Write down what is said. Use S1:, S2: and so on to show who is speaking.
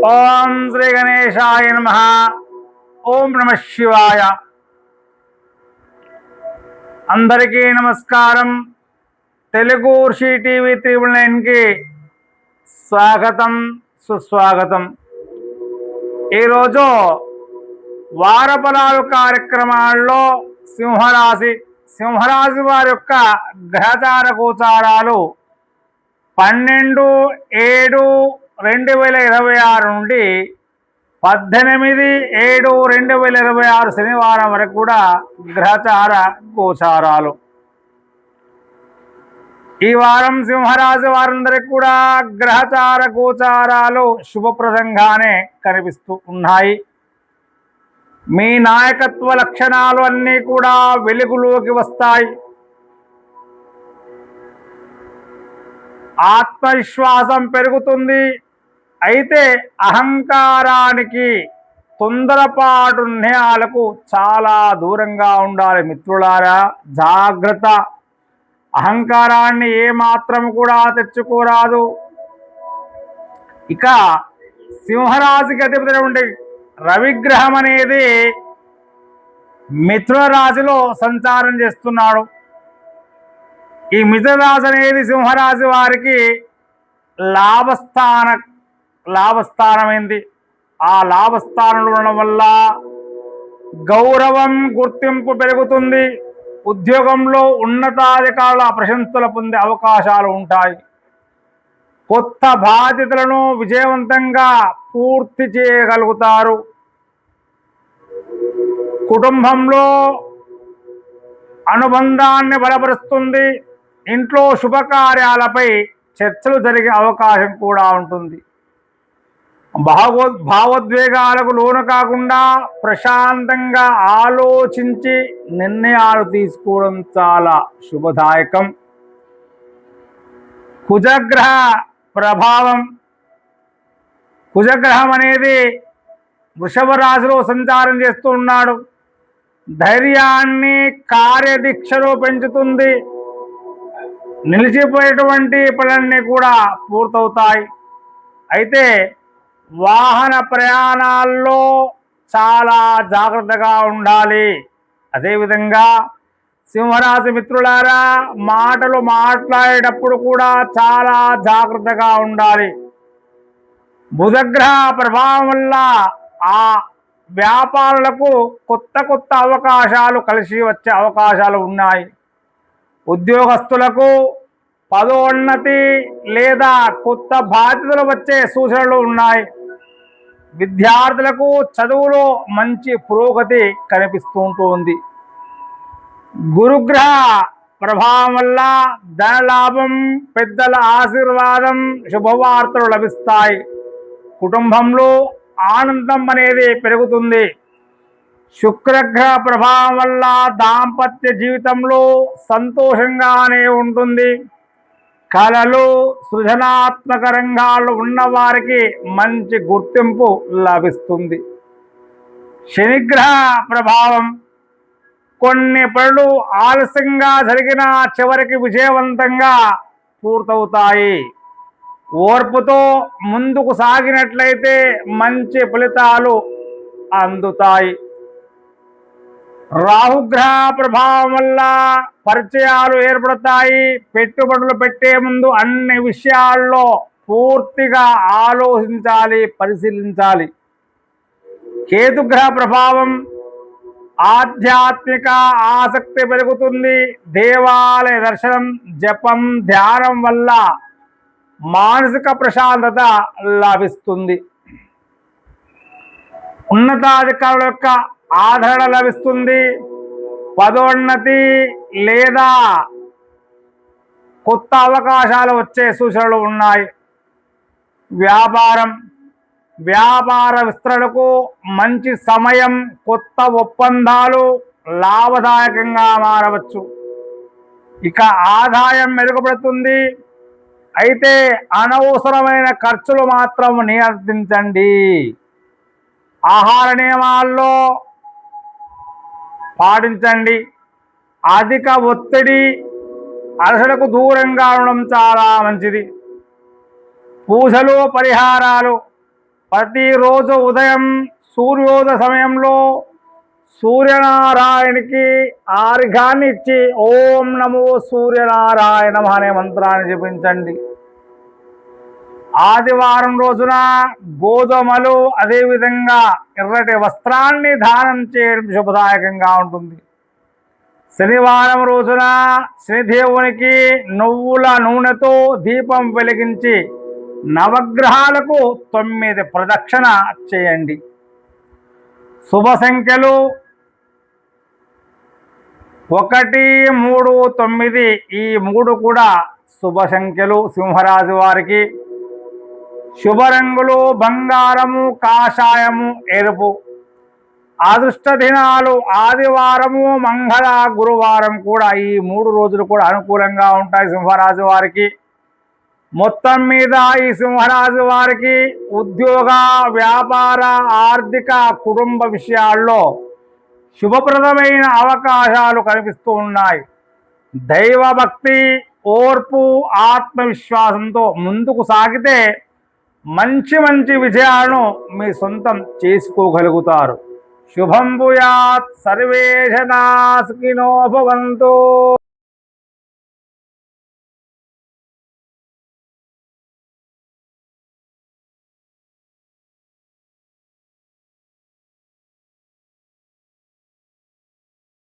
S1: ఓం శ్రీ గణేశాయ నమః. ఓం నమః శివాయ. అందరికీ నమస్కారం. తెలుగు ఋషి టీవీ 999కి స్వాగతం, సుస్వాగతం. ఈరోజు వారఫలాలు కార్యక్రమాల్లో సింహరాశి వారి యొక్క గ్రహచార గోచారాలు 12/7/2026 నుండి 18/7/2026 శనివారం వరకు కూడా గ్రహచార గోచారాలు. ఈ వారం సింహరాశి వారందరికీ కూడా గ్రహచార గోచారాలు శుభప్రదంగానే కనిపిస్తూ ఉన్నాయి. మీ నాయకత్వ లక్షణాలు అన్నీ కూడా వెలుగులోకి వస్తాయి. ఆత్మవిశ్వాసం పెరుగుతుంది. అయితే అహంకారానికి, తొందరపాటు నిర్ణయాలకు చాలా దూరంగా ఉండాలి మిత్రులారా. జాగ్రత్త. అహంకారాన్ని ఏమాత్రం కూడా తెచ్చుకోరాదు. ఇక సింహరాశికి అధిపతి రవిగ్రహం అనేది మిథున రాశిలో సంచారం చేస్తున్నాడు. ఈ మిథున రాశి అనేది సింహరాశి వారికి లాభస్థానమైంది. ఆ లాభస్థానంలో ఉండడం వల్ల గౌరవం, గుర్తింపు పెరుగుతుంది. ఉద్యోగంలో ఉన్నతాధికారుల ప్రశంసలు పొందే అవకాశాలు ఉంటాయి. కొత్త బాధ్యతలను విజయవంతంగా పూర్తి చేయగలుగుతారు. కుటుంబంలో అనుబంధాన్ని బలపరుస్తుంది. ఇంట్లో శుభకార్యాలపై చర్చలు జరిగే అవకాశం కూడా ఉంటుంది. భావోద్వేగాలకు లోను కాకుండా ప్రశాంతంగా ఆలోచించి నిర్ణయాలు తీసుకోవడం చాలా శుభదాయకం. కుజగ్రహ ప్రభావం. కుజగ్రహం అనేది వృషభ రాశిలో సంచారం చేస్తూ ఉన్నాడు. ధైర్యాన్ని, కార్యదీక్షను పెంచుతుంది. నిలిచిపోయేటువంటి పనులన్నీ కూడా పూర్తవుతాయి. అయితే వాహన ప్రయాణాల్లో చాలా జాగ్రత్తగా ఉండాలి. అదేవిధంగా సింహరాశి మిత్రులారా, మాటలు మాట్లాడేటప్పుడు కూడా చాలా జాగ్రత్తగా ఉండాలి. బుధగ్రహ ప్రభావం వల్ల ఆ వ్యాపారులకు కొత్త అవకాశాలు కలిసి వచ్చే అవకాశాలు ఉన్నాయి. ఉద్యోగస్తులకు పదోన్నతి లేదా కొత్త బాధ్యతలు వచ్చే సూచనలు ఉన్నాయి. విద్యార్థులకు చదువులో మంచి పురోగతి కనిపిస్తూ ఉంటుంది. గురుగ్రహ ప్రభావం వల్ల ధనలాభం, పెద్దల ఆశీర్వాదం, శుభవార్తలు లభిస్తాయి. కుటుంబంలో ఆనందం అనేది పెరుగుతుంది. శుక్రగ్రహ ప్రభావం వల్ల దాంపత్య జీవితంలో సంతోషంగానే ఉంటుంది. కళలు, సృజనాత్మక రంగాల్లో ఉన్నవారికి మంచి గుర్తింపు లభిస్తుంది. శనిగ్రహ ప్రభావం. కొన్ని పనులు ఆలస్యంగా జరిగినా చివరికి విజయవంతంగా పూర్తవుతాయి. ఓర్పుతో ముందుకు సాగినట్లయితే మంచి ఫలితాలు అందుతాయి. రాహుగ్రహ ప్రభావం వల్ల పరిచయాలు ఏర్పడతాయి. పెట్టుబడులు పెట్టే ముందు అన్ని విషయాల్లో పూర్తిగా ఆలోచించాలి, పరిశీలించాలి. కేతుగ్రహ ప్రభావం. ఆధ్యాత్మిక ఆసక్తి పెరుగుతుంది. దేవాలయ దర్శనం, జపం, ధ్యానం వల్ల మానసిక ప్రశాంతత లభిస్తుంది. ఉన్నతాధికారుల యొక్క ఆదరణ లభిస్తుంది. పదోన్నతి లేదా కొత్త అవకాశాలు వచ్చే సూచనలు ఉన్నాయి. వ్యాపార విస్తరణకు మంచి సమయం. కొత్త ఒప్పందాలు లాభదాయకంగా మారవచ్చు. ఇక ఆదాయం మెరుగుపడుతుంది. అయితే అనవసరమైన ఖర్చులు మాత్రం నియంత్రించండి. ఆహార నియమాల్లో పాటించండి. అధిక ఒత్తిడి, అలసటకు దూరంగా ఉండడం చాలా మంచిది. పూజలు, పరిహారాలు ప్రతిరోజు ఉదయం సూర్యోదయ సమయంలో సూర్యనారాయణకి ఆర్ఘాన్ని ఇచ్చి ఓం నమో సూర్యనారాయణ అనే మంత్రాన్ని జపించండి. ఆదివారం రోజున గోధుమలు అదేవిధంగా ఎర్రటి వస్త్రాన్ని దానం చేయడం శుభదాయకంగా ఉంటుంది. శనివారం రోజున శనిదేవునికి నువ్వుల నూనెతో దీపం వెలిగించి నవగ్రహాలకు 9 ప్రదక్షిణ చేయండి. శుభ సంఖ్యలు 1, 3, 9 ఈ 3 కూడా శుభ సంఖ్యలు. సింహరాశి వారికి శుభ రంగులు బంగారము, కాషాయము, ఎరుపు. అదృష్ట దినాలు ఆదివారము, మంగళ, గురువారం కూడా ఈ 3 రోజులు కూడా అనుకూలంగా ఉంటాయి సింహరాశి వారికి. మొత్తం మీద ఈ సింహరాశి వారికి ఉద్యోగ, వ్యాపార, ఆర్థిక, కుటుంబ విషయాల్లో శుభప్రదమైన అవకాశాలు కనిపిస్తూ ఉన్నాయి. దైవభక్తి, ఓర్పు, ఆత్మవిశ్వాసంతో ముందుకు సాగితే మంచి మంచి విజయాలను మీ సొంతం చేసుకోగలుగుతారు. శుభం భూయాత్. సర్వే జనా సుఖినో భవంతు.